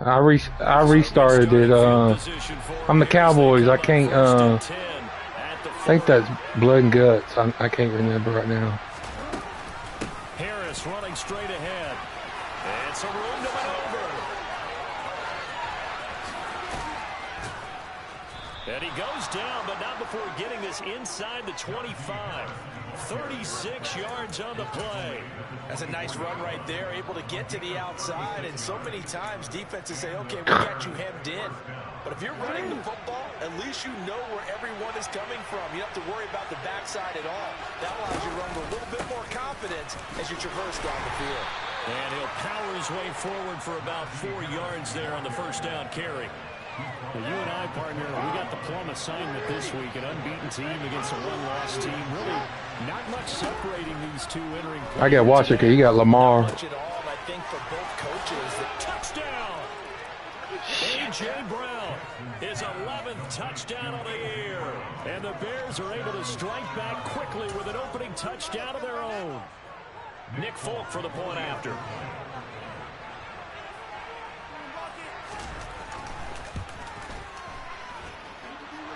I restarted it. I'm the Cowboys. I can't. I think that's blood and guts. I can't remember right now. Harris running straight ahead. It's a room to maneuver. And he goes down, but not before getting this inside the 25. 36 yards on the play. That's a nice run right there, able to get to the outside. And so many times defenses say, okay, we got you hemmed in. But if you're running the football, at least you know where everyone is coming from. You don't have to worry about the backside at all. That allows you to run with a little bit more confidence as you traverse down the field. And he'll power his way forward for about 4 yards there on the first down carry. Well, you and I, partner, we got the plum assignment this week. An unbeaten team against a one-loss team. Really not much separating these two entering play. I got Washington. You got Lamar. Not much at all, I think, for both coaches. Touchdown! A.J. Brown, his 11th touchdown of the year. And the Bears are able to strike back quickly with an opening touchdown of their own. Nick Folk for the point after.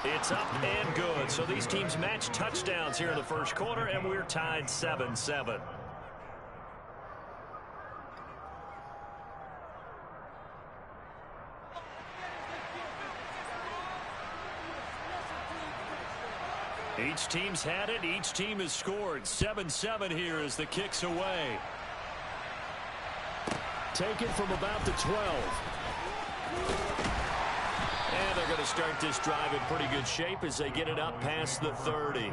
It's up and good. So these teams match touchdowns here in the first quarter, and we're tied 7-7. Each team's had it. Each team has scored. 7-7 here as the kick's away. Taken from about the 12. And they're going to start this drive in pretty good shape as they get it up past the 30.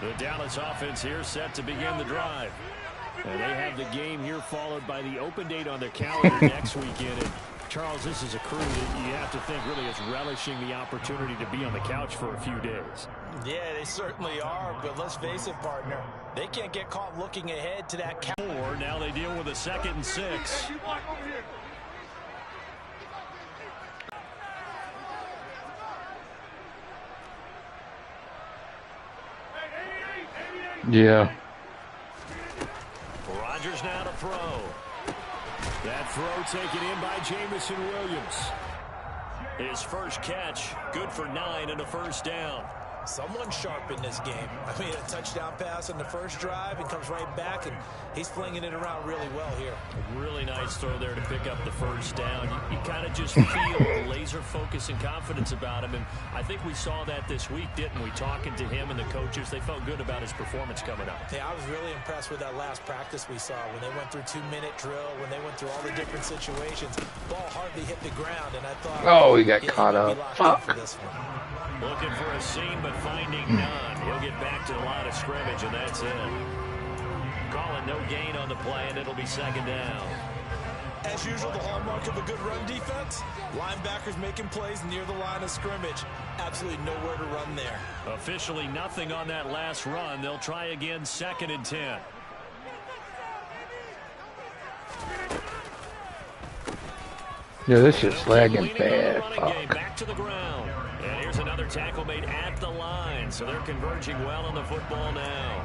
The Dallas offense here set to begin the drive. And they have the game here followed by the open date on their calendar next weekend. And Charles, this is a crew that you have to think really is relishing the opportunity to be on the couch for a few days. Yeah, they certainly are, but let's face it, partner. They can't get caught looking ahead to that count. Now they deal with a 2nd and 6. Yeah. Rodgers now to throw. That throw taken in by Jameson Williams. His first catch, good for 9 and a first down. Someone sharp in this game. I mean, a touchdown pass on the first drive and comes right back, and he's flinging it around really well here. A really nice throw there to pick up the first down. You kind of just feel a laser focus and confidence about him, and I think we saw that this week, didn't we? Talking to him and the coaches, they felt good about his performance coming up. Yeah, I was really impressed with that last practice we saw when they went through 2-minute drill, when they went through all the different situations. Ball hardly hit the ground, and I thought, oh, he got caught up. Fuck. Looking for a seam, but finding none. He'll get back to the line of scrimmage, and that's it. Calling no gain on the play, and it'll be 2nd down. As usual, the hallmark of a good run defense, linebackers making plays near the line of scrimmage. Absolutely nowhere to run there. Officially nothing on that last run. They'll try again, 2nd and 10. Yeah, this is lagging bad. Back to the ground. And here's another tackle made at the line. So they're converging well on the football now.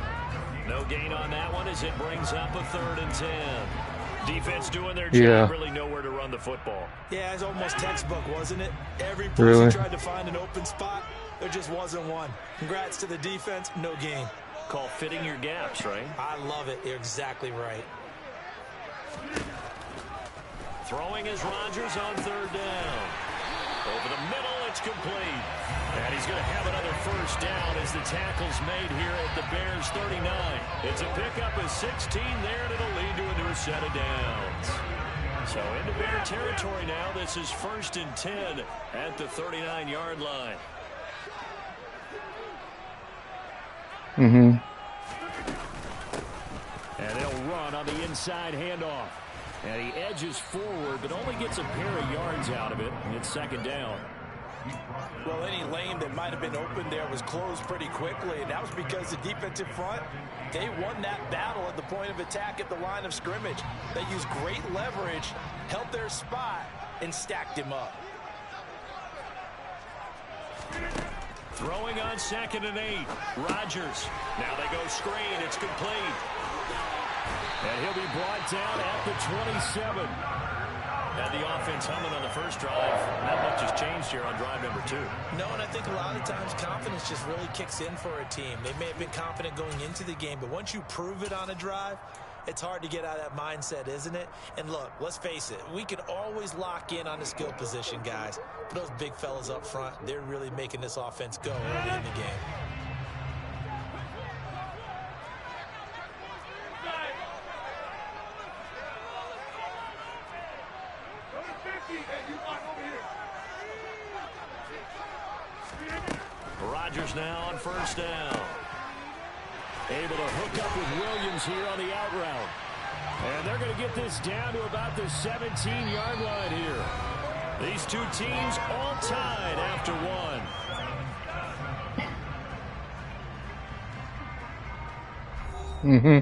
No gain on that one as it brings up a 3rd and 10. Defense doing their job, really nowhere to run the football. Yeah, it's almost textbook, wasn't it? Every place he tried to find an open spot, there just wasn't one. Congrats to the defense, no gain. Call fitting your gaps, right? I love it. You're exactly right. Throwing is Rodgers on 3rd down. Over the middle, it's complete. And he's going to have another first down as the tackle's made here at the Bears 39. It's a pickup of 16 there, and it'll lead to a new set of downs. So into Bear territory now. This is 1st and 10 at the 39-yard line. And they'll run on the inside handoff. And he edges forward, but only gets a pair of yards out of it. And it's 2nd down. Well, any lane that might have been open there was closed pretty quickly, and that was because the defensive front, they won that battle at the point of attack at the line of scrimmage. They used great leverage, held their spot, and stacked him up. Throwing on 2nd and 8. Rodgers. Now they go screen. It's complete. And he'll be brought down at the 27. Had the offense humming on the first drive. Not much has changed here on drive number 2. No, and I think a lot of times confidence just really kicks in for a team. They may have been confident going into the game, but once you prove it on a drive, it's hard to get out of that mindset, isn't it? And look, let's face it, we can always lock in on the skill position, guys. But those big fellas up front, they're really making this offense go early in the game. Rodgers now on 1st down. Able to hook up with Williams here on the out route. And they're going to get this down to about the 17-yard line here. These two teams all tied after one. Mm-hmm.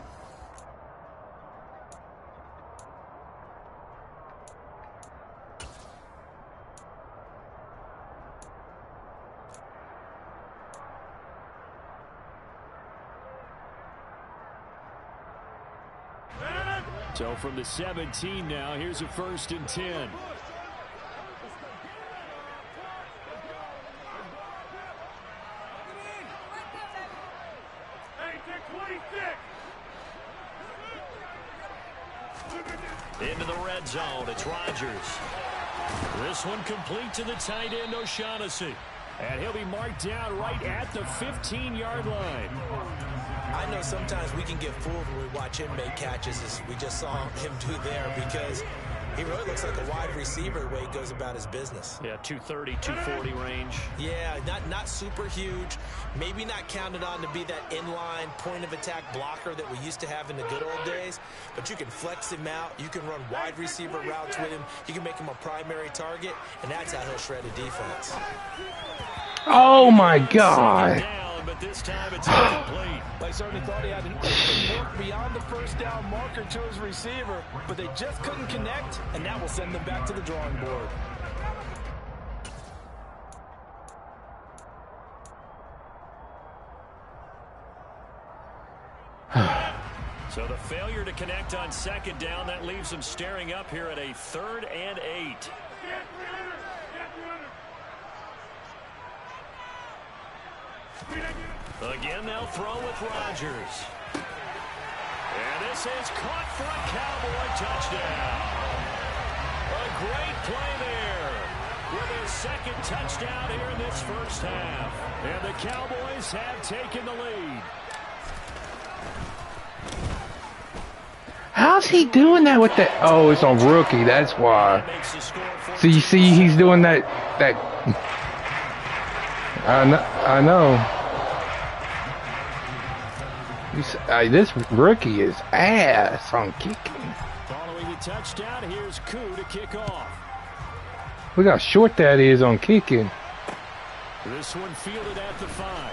So from the 17 now, here's a 1st and 10. Into the red zone. It's Rodgers. This one complete to the tight end, O'Shaughnessy. And he'll be marked down right at the 15-yard line. I know sometimes we can get fooled when we watch him make catches, as we just saw him do there, because he really looks like a wide receiver the way he goes about his business. Yeah, 230, 240 range. Yeah, not super huge. Maybe not counted on to be that inline point-of-attack blocker that we used to have in the good old days, but you can flex him out. You can run wide receiver routes with him. You can make him a primary target, and that's how he'll shred a defense. Oh, my God. But this time it's incomplete. I certainly thought he had an open look beyond the 1st down marker to his receiver, but they just couldn't connect, and that will send them back to the drawing board. So the failure to connect on 2nd down, that leaves them staring up here at a 3rd and 8. Again, they'll throw with Rodgers. And this is caught for a Cowboy touchdown. A great play there with his 2nd touchdown here in this 1st half. And the Cowboys have taken the lead. How's he doing that with that? Oh, it's on rookie. That's why. So you see, he's doing that. I know. This rookie is ass on kicking. Following the touchdown, here's Koo to kick off. Look how short that is on kicking. This one fielded at the 5.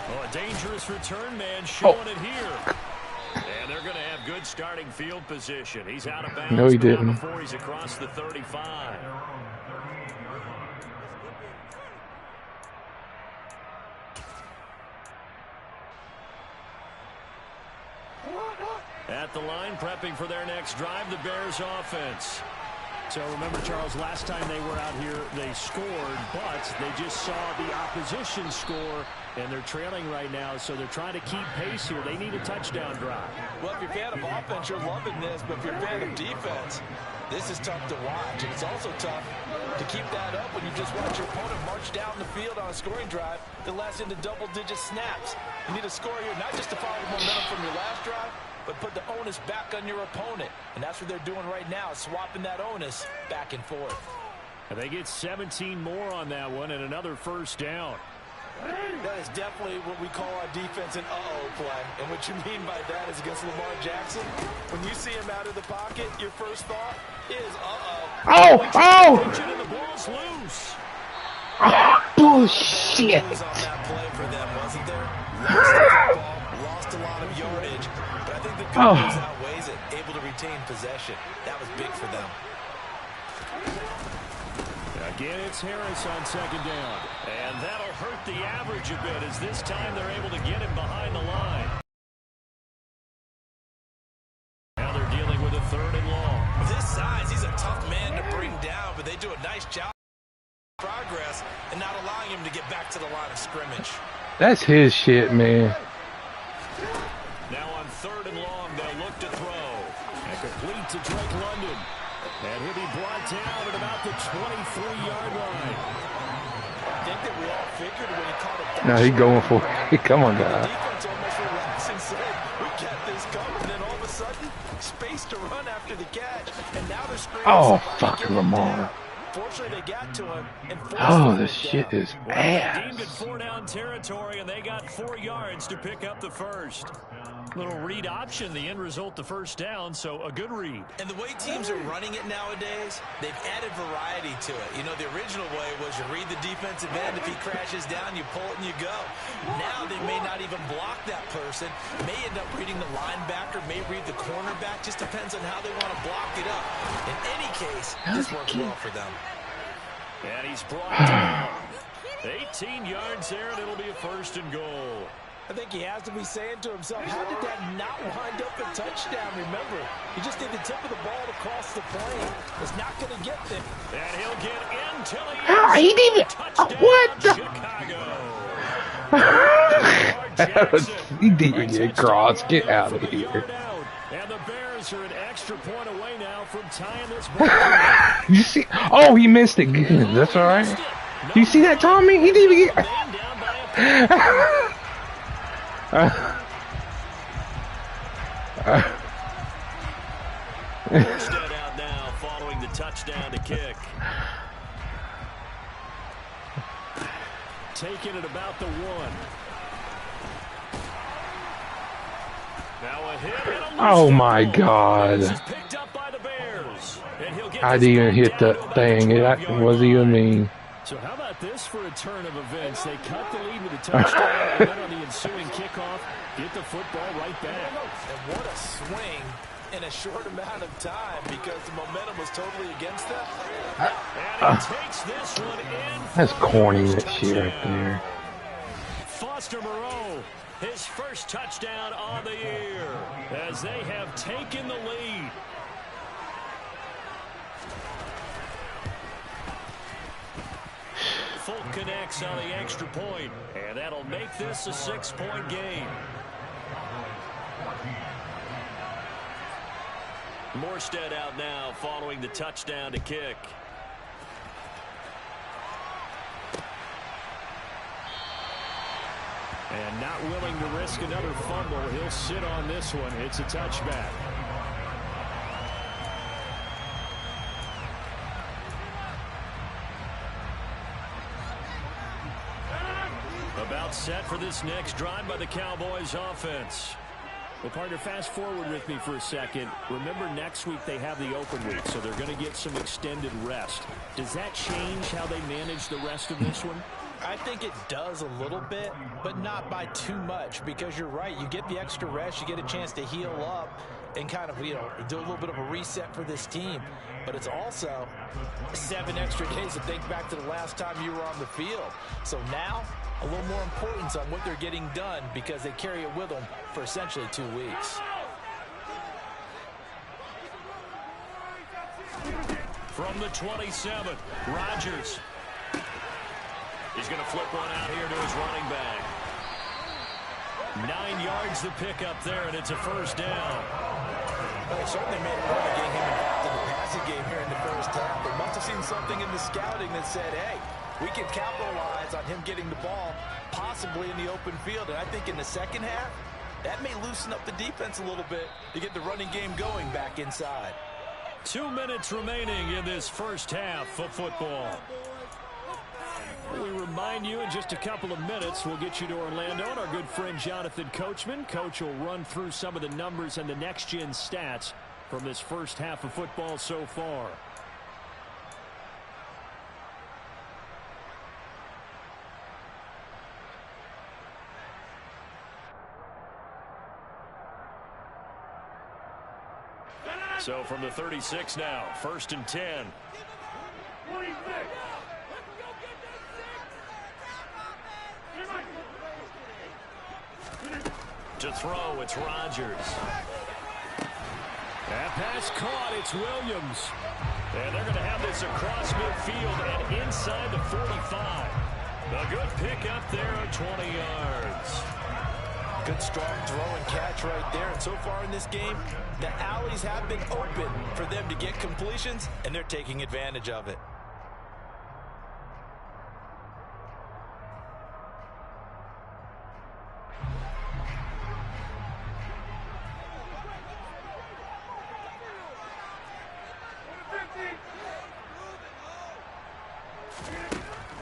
Oh, a dangerous return man showing it here. And they're going to have good starting field position. He's out of bounds. No, he didn't. Before he's across the 35. At the line, prepping for their next drive, the Bears offense. So remember, Charles, last time they were out here, they scored, but they just saw the opposition score, and they're trailing right now, so they're trying to keep pace here. They need a touchdown drive. Well, if you're a fan of offense, you're loving this, but if you're a fan of defense, this is tough to watch, and it's also tough to keep that up when you just watch your opponent march down the field on a scoring drive that lasts into double-digit snaps. You need a score here, not just to follow the momentum from your last drive, but put the onus back on your opponent. And that's what they're doing right now, swapping that onus back and forth. And they get 17 more on that one and another 1st down. That is definitely what we call our defense an uh-oh play. And what you mean by that is against Lamar Jackson, when you see him out of the pocket, your first thought is uh-oh. Oh! And the ball's loose. Oh, bullshit. On that play for them, wasn't there? Lost a lot of yardage, but I think the good news outweighs it. Able to retain possession. That was big for them. Yeah, Again, it's Harris on second down. And that'll hurt the average a bit as this time they're able to get him behind the line. Now they're dealing with a 3rd and long. With his size, he's a tough man to bring down, but they do a nice job of progress and not allowing him to get back to the line of scrimmage. That's his shit, man. Now on 3rd and long, they'll look to throw. And complete to Drake London. And he'll be brought down at about the 23-yard line. I think that we all figured when he caught it. Now he going for it. Come on, The guys. defense almost relaxed and said, we got this coming. And then all of a sudden, space to run after the catch. And now they're screaming. Oh, fucking Lamar. Fortunately, they got to him. And Oh, this shit is Deemed it ass. 4-down territory, and they got 4 yards to pick up the first. Little read option, the end result, the first down, so a good read. And the way teams are running it nowadays, they've added variety to it. You know, the original way was you read the defensive end. If he crashes down, you pull it and you go. Now they may not even block that person. May end up reading the linebacker, may read the cornerback. Just depends on how they want to block it up. In any case, this works well for them. And he's brought down. 18 yards there, and it'll be a 1st and goal. I think he has to be saying to himself, how did that not wind up a touchdown? Remember, you just need the tip of the ball to cross the plane. It's not going to get there. And he'll get into the He didn't even. What the? Chicago. He didn't even get across. Get out of here. And the Bears are an extra point away now from tying this ball. You see? Oh, he missed it. Good. That's all right. Do you see that, Tommy? He didn't even get. Instead out now following the touchdown to kick. Taking it about the 1. Now a hit and a Oh loose my ball. God. This is picked up by the Bears. And he'll get I this didn't even ball hit down that to thing. the That 12-yard wasn't even me. So how about this for a turn of events? They cut the lead with a touchdown, and then on the ensuing kickoff, get the football right back. And what a swing in a short amount of time because the momentum was totally against them. And he takes this one in. That's corny, that shit right there. Foster Moreau, his first touchdown on the year as they have taken the lead. Folk connects on the extra point, and that'll make this a 6-point game. Morstead out now following the touchdown to kick. And not willing to risk another fumble. He'll sit on this one. It's a touchback. About set for this next drive by the Cowboys offense. Well, partner, fast forward with me for a second. Remember, next week they have the open week, so they're going to get some extended rest. Does that change how they manage the rest of this one? I think it does a little bit, but not by too much because you're right. You get the extra rest. You get a chance to heal up and kind of, do a little bit of a reset for this team. But it's also 7 extra days to think back to the last time you were on the field. So now, a little more importance on what they're getting done because they carry it with them for essentially 2 weeks. From the 27, Rodgers. He's going to flip one out here to his running back. 9 yards to pick up there, and it's a first down. Well, they certainly made a point of getting him involved in the passing game here in the first half. They must have seen something in the scouting that said, hey, we can capitalize on him getting the ball possibly in the open field. And I think in the second half, that may loosen up the defense a little bit to get the running game going back inside. 2 minutes remaining in this first half of football. We remind you in just a couple of minutes we'll get you to Orlando and our good friend Jonathan Coachman. Coach will run through some of the numbers and the next-gen stats from this first half of football so far. So from the 36 now, 1st and 10. To throw, it's Rodgers. That pass caught, it's Williams. And they're going to have this across midfield and inside the 45. A good pick up there at 20 yards. Good strong throw and catch right there. And so far in this game, the alleys have been open for them to get completions, and they're taking advantage of it.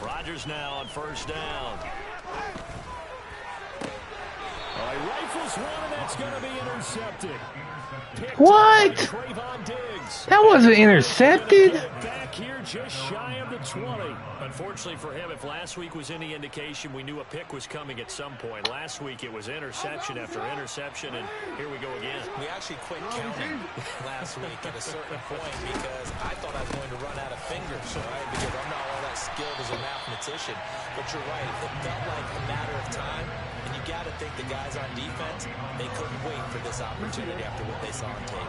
Rodgers now on first down. He rifles one, and that's going to be intercepted. What? That wasn't intercepted. Back here just shy of the 20. Unfortunately for him, if last week was any indication, we knew a pick was coming at some point. Last week it was interception after interception, and here we go again. We actually quit counting last week at a certain point because I thought I was going to run out of fingers, right? Because I'm not all that skilled as a mathematician. But you're right. It felt like a matter of time. And you got to think the guys on defense, they couldn't wait for this opportunity after what they saw on tape.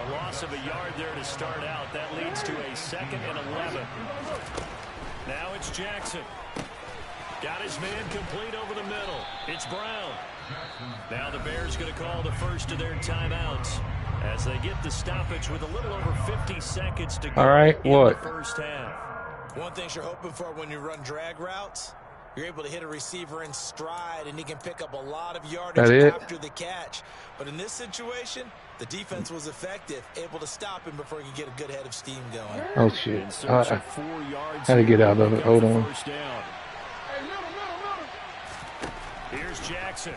A loss of a yard there to start out. That leads to a 2nd and 11. Now it's Jackson. Got his man complete over the middle. It's Brown. Now the Bears going to call the first of their timeouts as they get the stoppage with a little over 50 seconds to go. All right, what? In the first half. One thing you're hoping for when you run drag routes, you're able to hit a receiver in stride, and he can pick up a lot of yardage after the catch. But in this situation, the defense was effective, able to stop him before he could get a good head of steam going. Oh, shit. I had to get out of it. Hold on. Here's Jackson.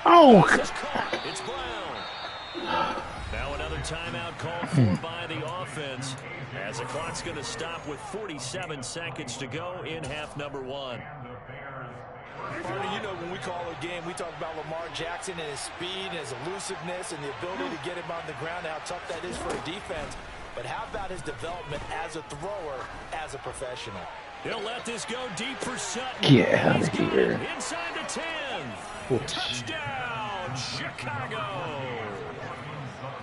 Oh! It's Brown. Now another timeout called for by the offense as the clock's going to stop with 47 seconds to go in half number 1. Bernie, you know when we call a game, we talk about Lamar Jackson and his speed and his elusiveness and the ability to get him on the ground, how tough that is for a defense. But how about his development as a thrower, as a professional? He'll let this go deep for Sutton. Get out of here. Inside the 10. Touchdown, Chicago.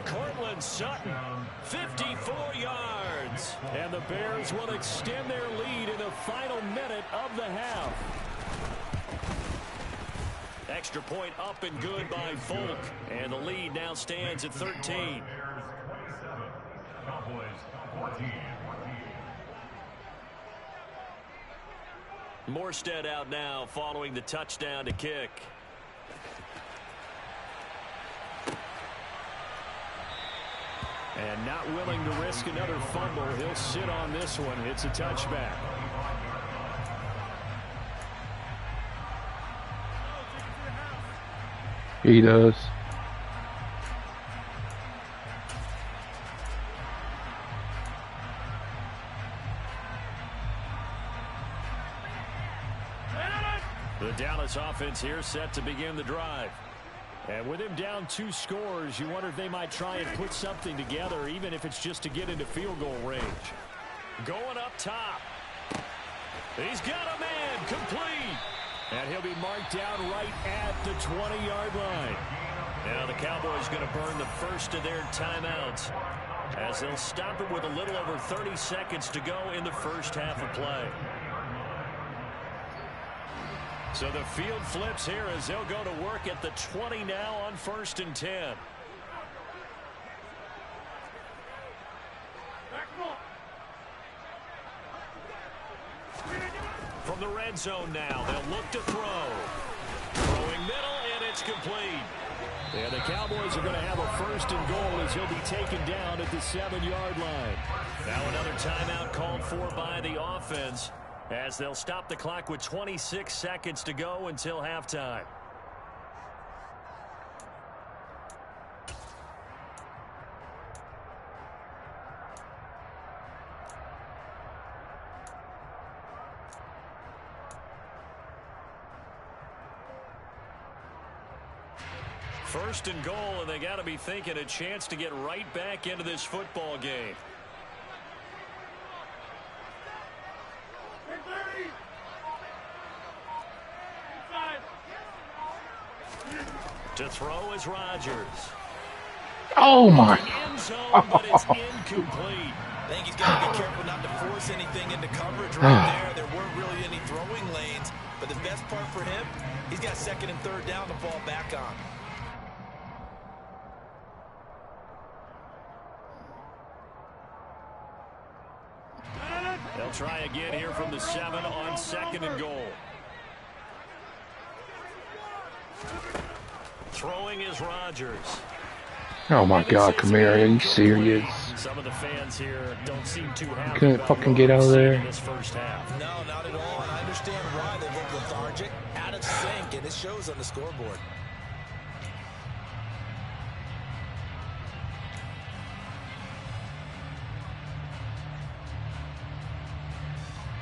Cortland Sutton, 54 yards. And the Bears will extend their lead in the final minute of the half. Extra point up and good by Folk. And the lead now stands at 13. Morstead out now following the touchdown to kick. And not willing to risk another fumble. He'll sit on this one. It's a touchback. He does. The Dallas offense here set to begin the drive. And with him down 2 scores, you wonder if they might try and put something together, even if it's just to get into field goal range. Going up top. He's got a man complete. And he'll be marked down right at the 20-yard line. Now the Cowboys going to burn the first of their timeouts as they'll stop it with a little over 30 seconds to go in the first half of play. So the field flips here as they'll go to work at the 20 now on 1st and 10. From the red zone now, they'll look to throw. Throwing middle, and it's complete. And the Cowboys are going to have a 1st and goal as he'll be taken down at the 7-yard line. Now another timeout called for by the offense as they'll stop the clock with 26 seconds to go until halftime. First and goal, and they got to be thinking a chance to get right back into this football game. To throw is Rodgers. Oh, my. End zone, but it's incomplete. I think he's got to be careful not to force anything into coverage right there. There weren't really any throwing lanes, but the best part for him, he's got second and third down to fall back on. They'll try again here from the 7 on 2nd and goal. Throwing is Rodgers. Oh, my God, Kamara, are you serious? Some of the fans here don't seem too happy. Couldn't fucking get out of there. This first half. No, not at all, and I understand why they look lethargic, out of sync, and it shows on the scoreboard.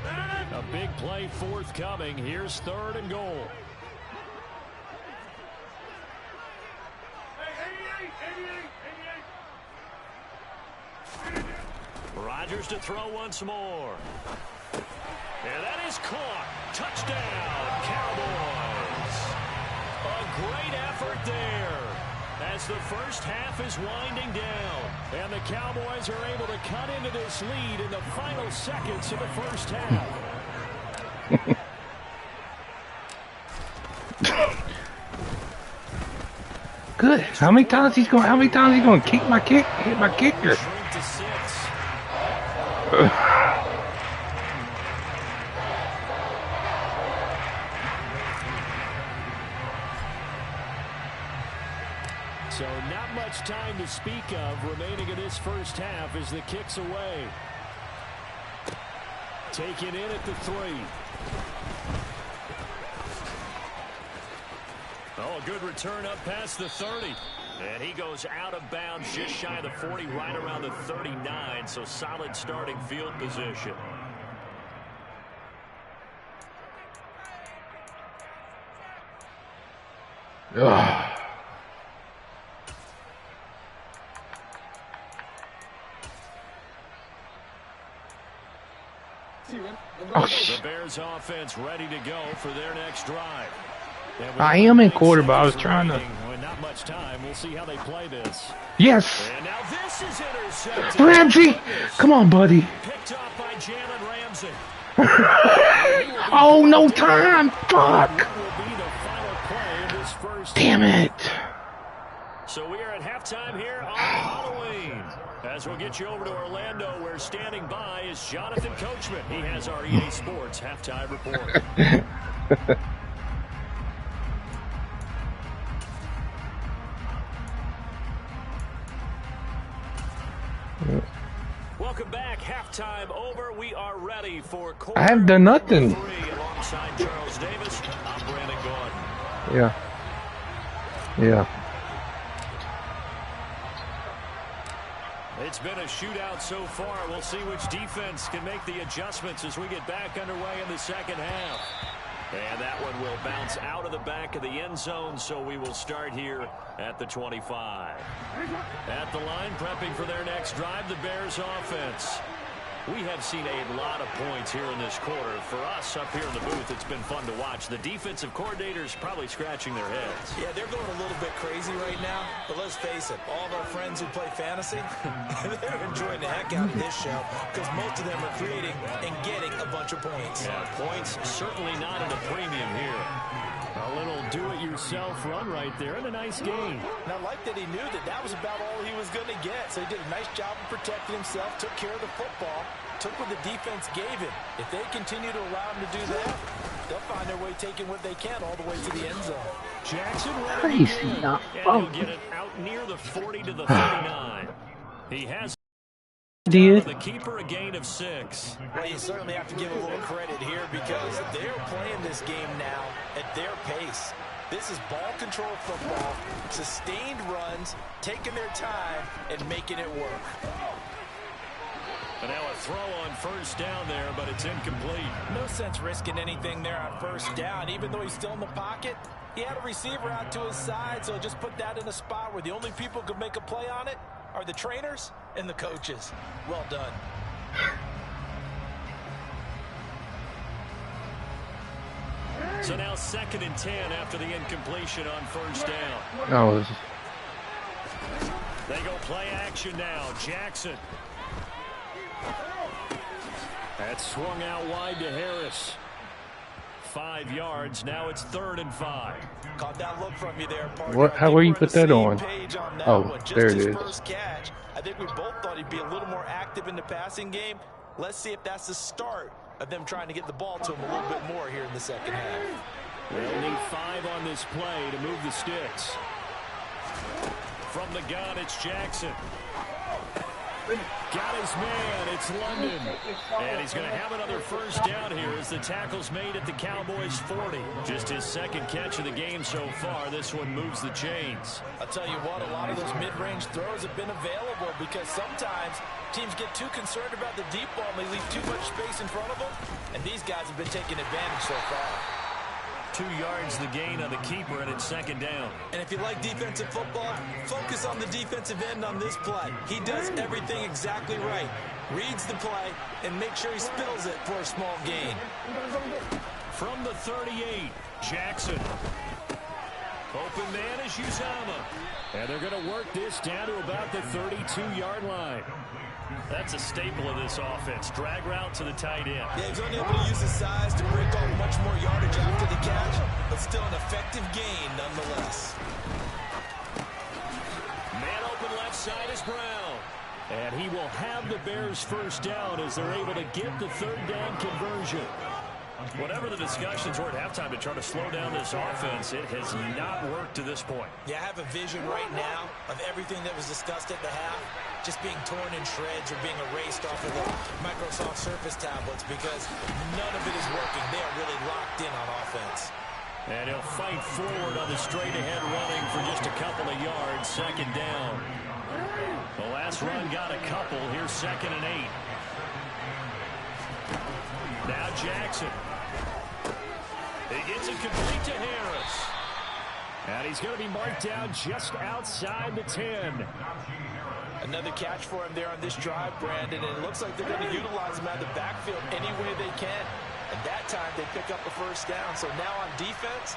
A big play forthcoming. Here's 3rd and goal. Rodgers to throw once more. And that is caught. Touchdown, Cowboys. A great effort there as the first half is winding down. And the Cowboys are able to cut into this lead in the final seconds of the first half. Good. How many times he's going to kick my kick? Hit my kicker. Shrink to 6. So not much time to speak of remaining in this first half as the kick's away. Taken in at the 3. Oh, a good return up past the 30. And he goes out of bounds just shy of the 40, right around the 39. So solid starting field position. Ugh. Oh, The Bears offense ready to go for their next drive. I am in quarter, but I was trying to. Not much time. We'll see how they play this. Yes. And now this is intercepted. Ramsey, come on, buddy. Picked off by Jalen Ramsey. Oh, no time. Fuck. What will be the final play of this first Damn it. So we are at halftime here on Halloween. As we'll get you over to Orlando, where standing by is Jonathan Coachman. He has our EA Sports halftime report. Welcome back. Halftime over. We are ready for quarter I haven't done nothing. 3 alongside Charles Davis. I'm Brandon Gordon. Yeah. Yeah. It's been a shootout so far. We'll see which defense can make the adjustments as we get back underway in the second half. And that one will bounce out of the back of the end zone, so we will start here at the 25. At the line, prepping for their next drive, the Bears offense. We have seen a lot of points here in this quarter. For us up here in the booth, it's been fun to watch. The defensive coordinators probably scratching their heads. Yeah, they're going a little bit crazy right now, but let's face it, all of our friends who play fantasy, they're enjoying the heck out of this show because most of them are creating and getting a bunch of points. Yeah, points certainly not at a premium here. A little do-it-yourself run right there and a nice game. And I like that he knew that that was about all he was going to get. So he did a nice job of protecting himself, took care of the football, took what the defense gave him. If they continue to allow him to do that, they'll find their way taking what they can all the way to the end zone. Jackson Crazy, not and fun. he'll get it out near the 40 to the 39. He has Did. the keeper a gain of 6. Well, you certainly have to give a little credit here because they're playing this game now at their pace. This is ball control football, sustained runs, taking their time, and making it work. And now a throw on first down there, but it's incomplete. No sense risking anything there on first down. Even though he's still in the pocket, he had a receiver out to his side, so just put that in a spot where the only people who can make a play on it are the trainers and the coaches. Well done. So now 2nd and 10 after the incompletion on first down. No, They go play action now. Jackson. That's swung out wide to Harris. 5 yards. Now it's 3rd and 5. Caught that look from you there, partner. what? How will you put that on? Oh, Just there it his is. First catch. I think we both thought he'd be a little more active in the passing game. Let's see if that's the start of them trying to get the ball to him a little bit more here in the second half. They'll need 5 on this play to move the sticks. From the gun, it's Jackson. Got his man. It's London. And he's going to have another first down here as the tackle's made at the Cowboys' 40. Just his 2nd catch of the game so far. This one moves the chains. I'll tell you what, a lot of those mid-range throws have been available because sometimes teams get too concerned about the deep ball and they leave too much space in front of them. And these guys have been taking advantage so far. 2 yards the gain on the keeper, and it's 2nd down. And if you like defensive football, focus on the defensive end on this play. He does everything exactly right. Reads the play and makes sure he spills it for a small gain. From the 38, Jackson. Open man is Uzama. And they're going to work this down to about the 32-yard line. That's a staple of this offense. Drag route to the tight end. Yeah, he's only able to use his size to break off much more yardage after the catch, but still an effective gain nonetheless. Man open left side is Brown. And he will have the Bears first down as they're able to get the 3rd down conversion. Whatever the discussions were at halftime to try to slow down this offense, it has not worked to this point. Yeah, I have a vision right now of everything that was discussed at the half just being torn in shreds or being erased off of the Microsoft Surface tablets because none of it is working. They are really locked in on offense. And he'll fight forward on the straight-ahead running for just a couple of yards. 2nd down. The last run got a couple. Here's 2nd and 8. Now Jackson. He gets it complete to Harris. And he's going to be marked down just outside the 10. Another catch for him there on this drive, Brandon, and it looks like they're going to utilize him out of the backfield any way they can. And that time they pick up the first down. So now on defense,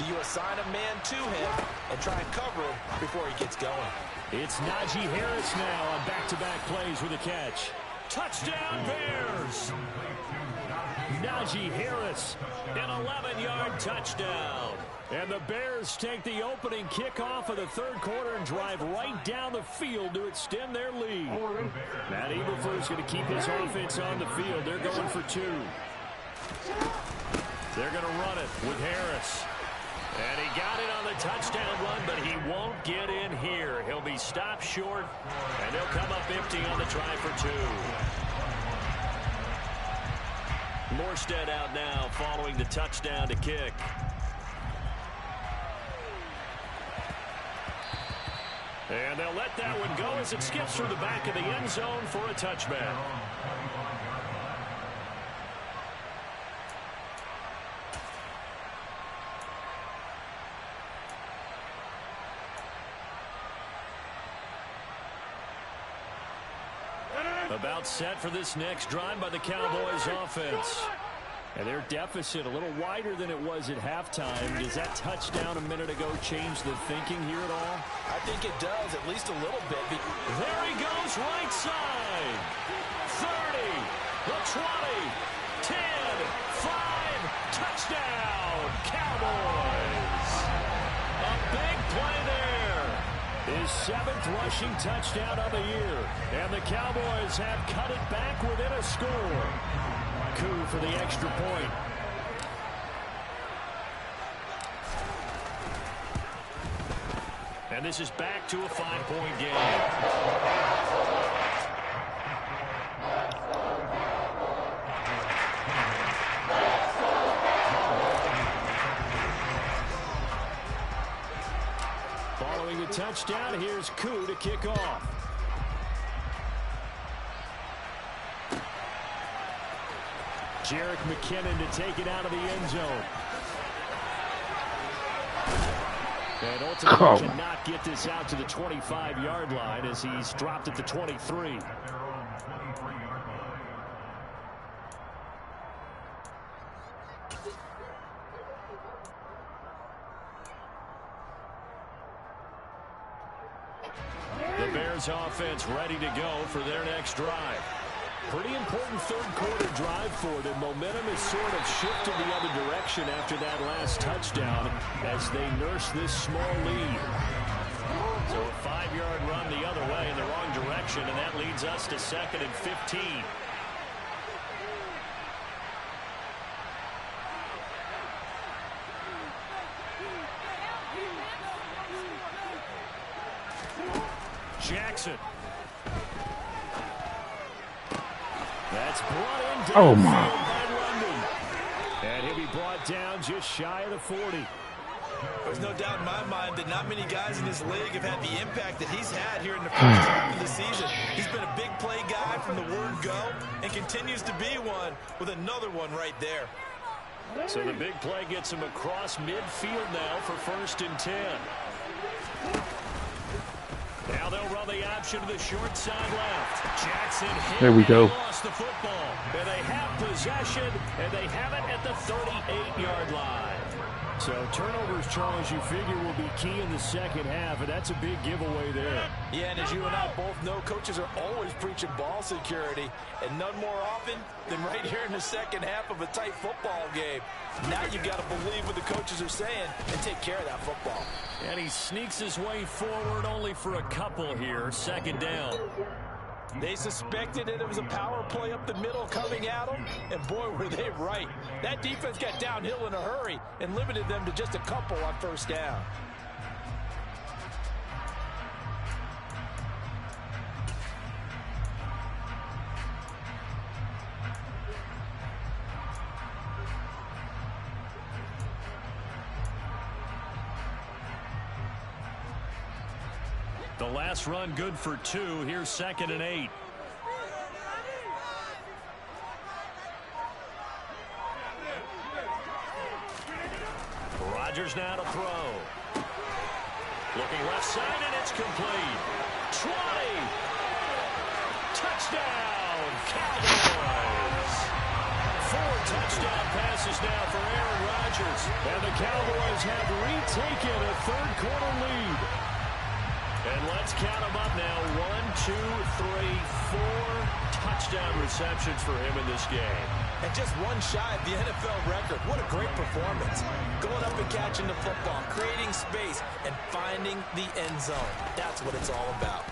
you assign a man to him and try and cover him before he gets going. It's Najee Harris now on back-to-back plays with a catch. Touchdown Bears! Najee Harris, an 11-yard touchdown. And the Bears take the opening kickoff of the 3rd quarter and drive right down the field to extend their lead. Matt Eberflus is going to keep his offense on the field. They're going for 2. They're going to run it with Harris. And he got it on the touchdown run, but he won't get in here. He'll be stopped short, and they'll come up empty on the try for 2. Morstead out now following the touchdown to kick. And they'll let that one go as it skips through the back of the end zone for a touchback. About set for this next drive by the Cowboys offense. And their deficit a little wider than it was at halftime. Does that touchdown a minute ago change the thinking here at all? I think it does, at least a little bit. There he goes, right side. 30, the 20, 10, 5, touchdown, Cowboys. A big play there. His 7th rushing touchdown of the year. And the Cowboys have cut it back within a score. Coup for the extra point. And this is back to a 5-point game. Following the touchdown, here's Coup to kick off. Jerick McKinnon to take it out of the end zone. And ultimately cannot get this out to the 25-yard line as he's dropped at the 23. Bears offense ready to go for their next drive. Pretty important third-quarter drive for them. Momentum has sort of shifted the other direction after that last touchdown as they nurse this small lead. So a 5-yard run the other way in the wrong direction, and that leads us to 2nd and 15. Jackson. That's brought in down Oh, my. by London. And he'll be brought down just shy of the 40. There's no doubt in my mind that not many guys in this league have had the impact that he's had here in the first half of the season. He's been a big play guy from the word go and continues to be one with another one right there. So the big play gets him across midfield now for 1st and 10. Now they'll run the option to the short side left. Jackson hit. There we go. Lost the football. And they have possession, and they have it at the 38-yard line. So turnovers, Charles, you figure will be key in the second half, and that's a big giveaway there. Yeah, and as you and I both know, coaches are always preaching ball security, and none more often than right here in the second half of a tight football game. Now you've got to believe what the coaches are saying and take care of that football. And he sneaks his way forward only for a couple here. 2nd down. They suspected that it was a power play up the middle coming at them, and boy, were they right. That defense got downhill in a hurry and limited them to just a couple on 1st down. The last run good for 2. Here's 2nd and 8. Rodgers now to throw. Looking left side, and it's complete. 20. Touchdown, Cowboys. 4 touchdown passes now for Aaron Rodgers. And the Cowboys have retaken a third-quarter lead. And let's count them up now. 1, 2, 3, 4 touchdown receptions for him in this game. And just one shy of the NFL record. What a great performance. Going up and catching the football, creating space, and finding the end zone. That's what it's all about.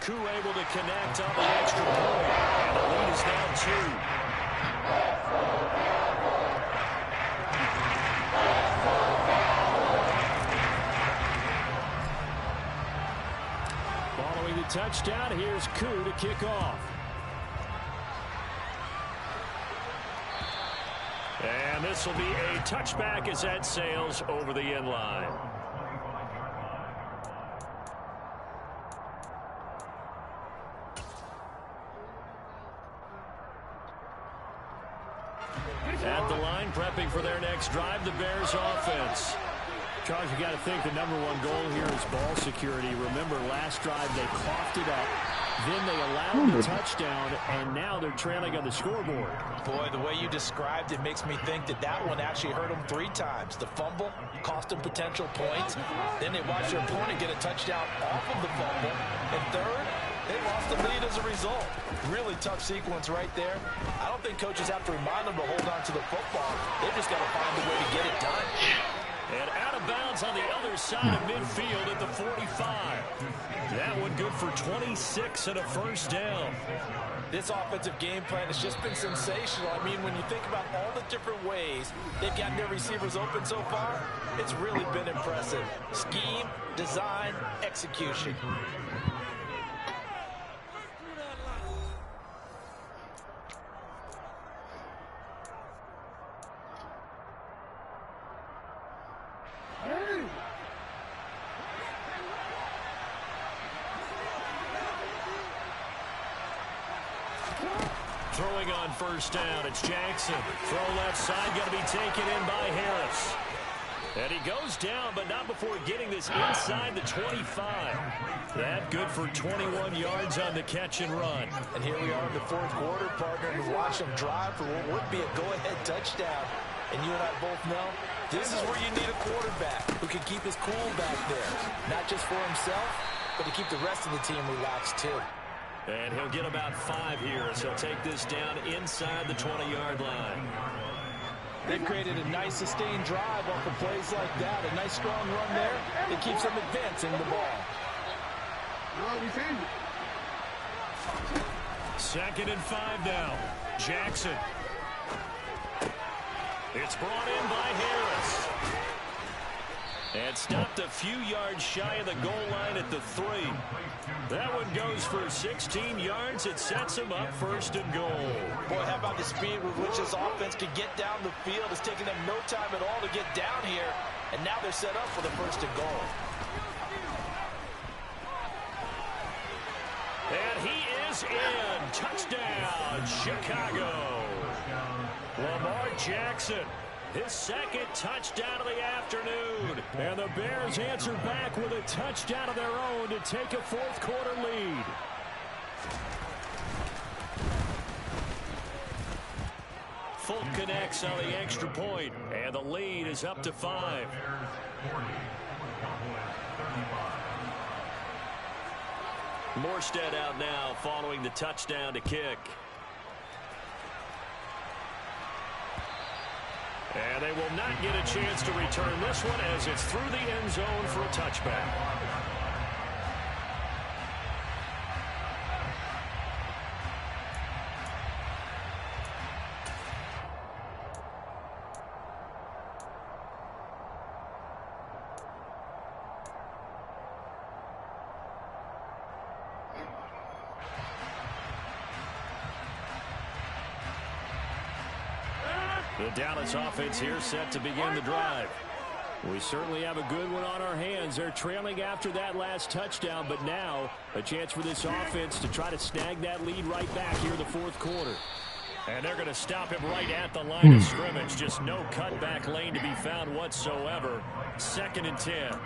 Koo able to connect on the extra point. And the lead is now 2. Following the touchdown, here's Koo to kick off. And this will be a touchback as that sails over the end line. At the line, prepping for their next drive, the Bears offense. Charles, you got to think the #1 goal here is ball security. Remember, last drive they coughed it up. Then they allowed the touchdown, and now they're trailing on the scoreboard. Boy, the way you described it makes me think that that one actually hurt them 3 times. The fumble cost them potential points. Then they watched their opponent get a touchdown off of the fumble. And third, they lost the lead as a result. Really tough sequence right there. I don't think coaches have to remind them to hold on to the football. They've just got to find a way to get it done. And out of bounds on the other side of midfield at the 45. That one good for 26 and a 1st down. This offensive game plan has just been sensational. I mean, when you think about all the different ways they've gotten their receivers open so far, it's really been impressive. Scheme, design, execution. Throwing on 1st down, it's Jackson. Throw left side, got to be taken in by Harris. And he goes down, but not before getting this inside the 25. That good for 21 yards on the catch and run. And here we are in the 4th quarter, partner, and watch them drive for what would be a go-ahead touchdown. And you and I both know this is where you need a quarterback who can keep his cool back there. Not just for himself, but to keep the rest of the team relaxed too. And he'll get about 5 here as he'll take this down inside the 20-yard line. They've created a nice sustained drive off of plays like that. A nice strong run there that keeps them advancing the ball. 2nd and 5 now. Jackson. It's brought in by Harris. And stopped a few yards shy of the goal line at the 3. That one goes for 16 yards. It sets him up 1st and goal. Boy, how about the speed with which this offense can get down the field? It's taken them no time at all to get down here. And now they're set up for the 1st and goal. And he is in. Touchdown, Chicago. Lamar Jackson. His 2nd touchdown of the afternoon. And the Bears answer back with a touchdown of their own to take a 4th quarter lead. Fulk connects on the extra point, and the lead is up to 5. Morstead out now following the touchdown to kick. And they will not get a chance to return this one as it's through the end zone for a touchback. The Dallas offense here set to begin the drive. We certainly have a good one on our hands. They're trailing after that last touchdown, but now a chance for this offense to try to snag that lead right back here in the 4th quarter. And they're going to stop him right at the line of scrimmage. Just no cutback lane to be found whatsoever. 2nd and 10.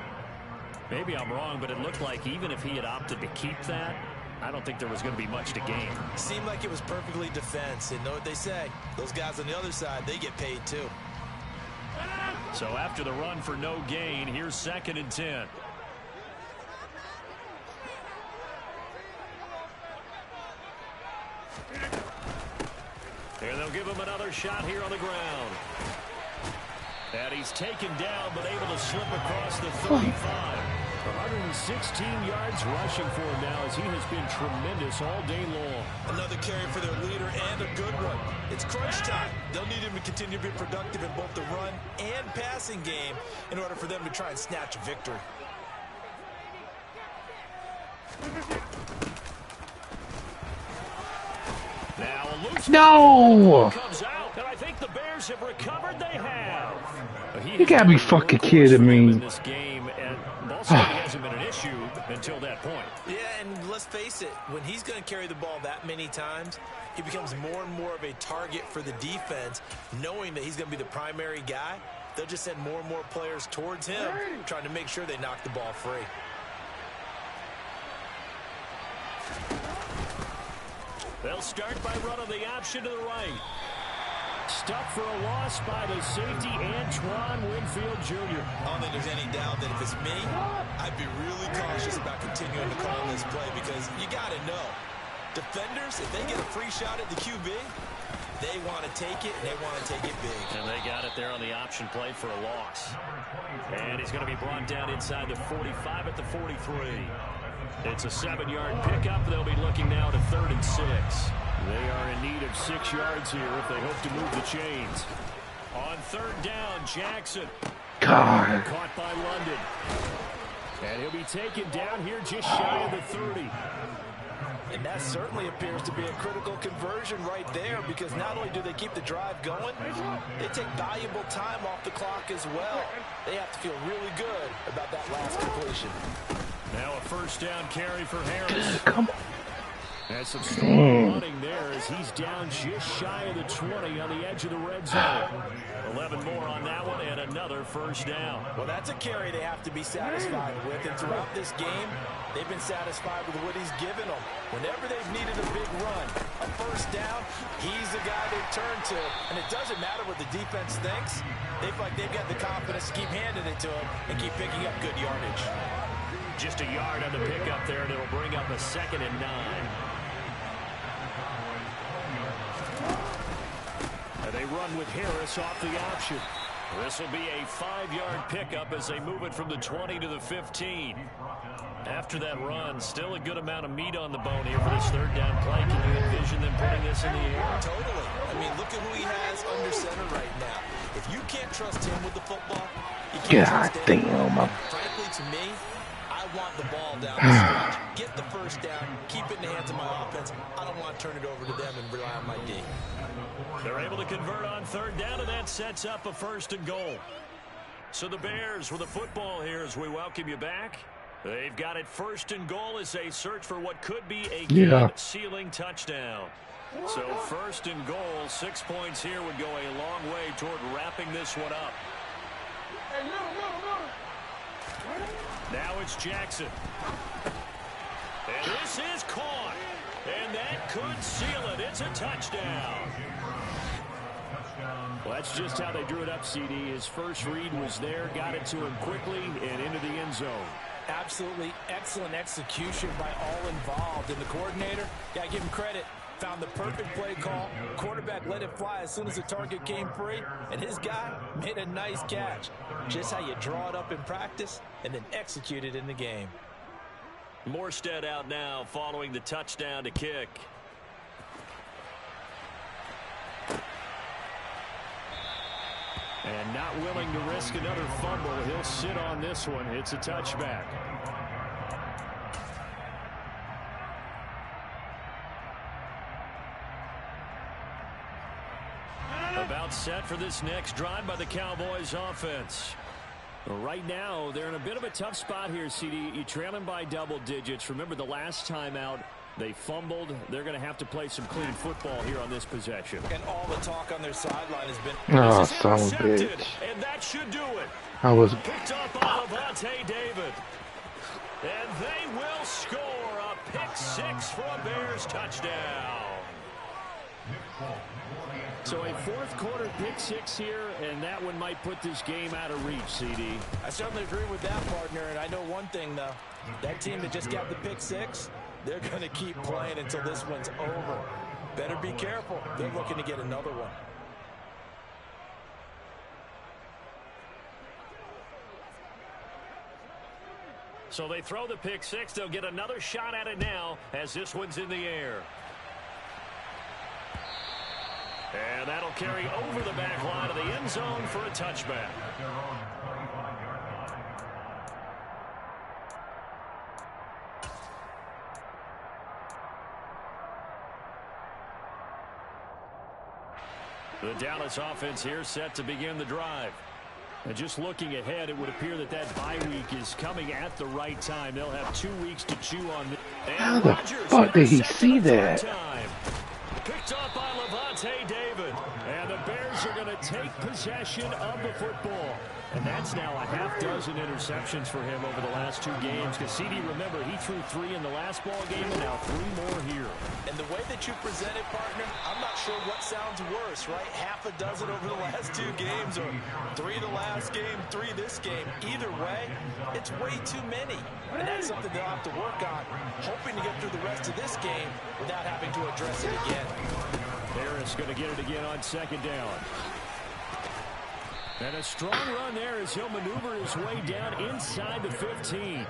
Maybe I'm wrong, but it looked like even if he had opted to keep that, I don't think there was going to be much to gain. Seemed like it was perfectly defense. And know what they say? Those guys on the other side, they get paid too. So after the run for no gain, here's 2nd and 10. And they'll give him another shot here on the ground. And he's taken down, but able to slip across the 35. 116 yards rushing for him now as he has been tremendous all day long. Another carry for their leader and a good one. It's crunch time. They'll need him to continue to be productive in both the run and passing game in order for them to try and snatch a victory. Now a loose comes out, and I think the Bears have recovered. They have. You gotta be fucking kidding me. In this game, and ball safety hasn't been an issue until that point. Yeah, and let's face it, when he's going to carry the ball that many times, he becomes more and more of a target for the defense, knowing that he's going to be the primary guy. They'll just send more and more players towards him, trying to make sure they knock the ball free. They'll start by running the option to the right. Stuck for a loss by the safety, Antoine Winfield Jr. I don't think there's any doubt that if it's me, I'd be really cautious about continuing to call this play because you got to know, defenders, if they get a free shot at the QB, they want to take it, and they want to take it big. And they got it there on the option play for a loss. And he's going to be brought down inside the 45 at the 43. It's a 7-yard pickup. They'll be looking now to 3rd and 6. They are in need of 6 yards here if they hope to move the chains. On 3rd down, Jackson. God. Caught by London. And he'll be taken down here just shy of the 30. And that certainly appears to be a critical conversion right there because not only do they keep the drive going, they take valuable time off the clock as well. They have to feel really good about that last completion. Now a 1st down carry for Harris. Come on. Has some strong running there as he's down just shy of the 20 on the edge of the red zone. 11 more on that one and another 1st down. Well, that's a carry they have to be satisfied with. And throughout this game, they've been satisfied with what he's given them. Whenever they've needed a big run, a 1st down, he's the guy they turn to. And it doesn't matter what the defense thinks. They feel like they've got the confidence to keep handing it to him and keep picking up good yardage. Just a yard on the pickup there, and it'll bring up a 2nd and 9. And they run with Harris off the option. This will be a 5-yard pickup as they move it from the 20 to the 15. After that run, still a good amount of meat on the bone here for this 3rd down play. Can you envision them putting this in the air? Totally. I mean, look at who he has under center right now. If you can't trust him with the football, you can't trust him. Frankly, to me, I want the ball down the stretch. Get the first down, keep it in the hands of my offense. I don't want to turn it over to them and rely on my D. They're able to convert on 3rd down, and that sets up a 1st and goal. So the Bears with the football here as we welcome you back. They've got it 1st and goal as they search for what could be a game-sealing touchdown. So 1st and goal, 6 points here would go a long way toward wrapping this one up. Now it's Jackson. And this is caught. And that could seal it. It's a touchdown. Well, that's just how they drew it up, CD. His first read was there, got it to him quickly, and into the end zone. Absolutely excellent execution by all involved. And the coordinator, got to give him credit, found the perfect play call. Quarterback let it fly as soon as the target came free, and his guy made a nice catch. Just how you draw it up in practice and then execute it in the game. Morstead out now following the touchdown to kick. And not willing to risk another fumble. He'll sit on this one. It's a touchback. About set for this next drive by the Cowboys offense. Right now, they're in a bit of a tough spot here, CD. You're trailing by double digits. Remember the last time out, they fumbled. They're going to have to play some clean football here on this possession. And all the talk on their sideline has been... Oh, son of a bitch. And that should do it. I was... Picked up by Lavonte David. And they will score a pick 6 for a Bears touchdown. So a 4th quarter pick 6 here, and that one might put this game out of reach, CD. I certainly agree with that, partner, and I know one thing, though. That team that just got the pick 6, they're going to keep playing until this one's over. Better be careful. They're looking to get another one. So they throw the pick 6. They'll get another shot at it now as this one's in the air. And that'll carry over the back line of the end zone for a touchback. The Dallas offense here set to begin the drive. And just looking ahead, it would appear that that bye week is coming at the right time. They'll have 2 weeks to chew on. How the fuck did he see that? Picked up by Lavonte David. And the Bears are going to take possession of the football. And that's now a half-dozen interceptions for him over the last 2 games. Because CD, remember, he threw 3 in the last ball game and now 3 more here. And the way that you present it, partner, I'm not sure what sounds worse, right? Half a dozen over the last 2 games or 3 the last game, 3 this game. Either way, it's way too many. And that's something they'll have to work on, hoping to get through the rest of this game without having to address it again. Harris going to get it again on 2nd down. And a strong run there as he'll maneuver his way down inside the 15.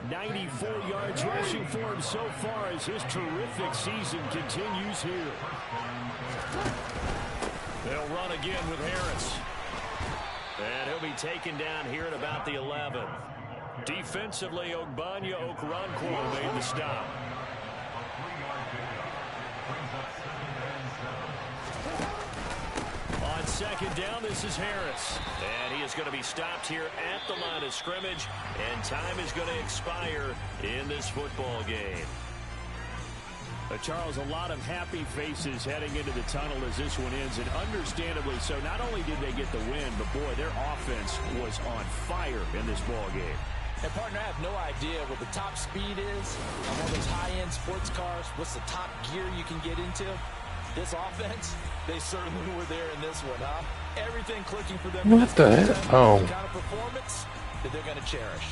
94 yards rushing for him so far as his terrific season continues here. They'll run again with Harris. And he'll be taken down here at about the 11. Defensively, Ogbanya Okoronkwo made the stop. On 2nd down, this is Harris. And he is going to be stopped here at the line of scrimmage. And time is going to expire in this football game. Charles, a lot of happy faces heading into the tunnel as this one ends. And understandably so. Not only did they get the win, but boy, their offense was on fire in this ball game. And partner, I have no idea what the top speed is on one of those high-end sports cars. What's the top gear you can get into? This offense, they certainly were there in this one, huh? Everything clicking for them. What the heck? Oh. The kind of performance that they're going to cherish.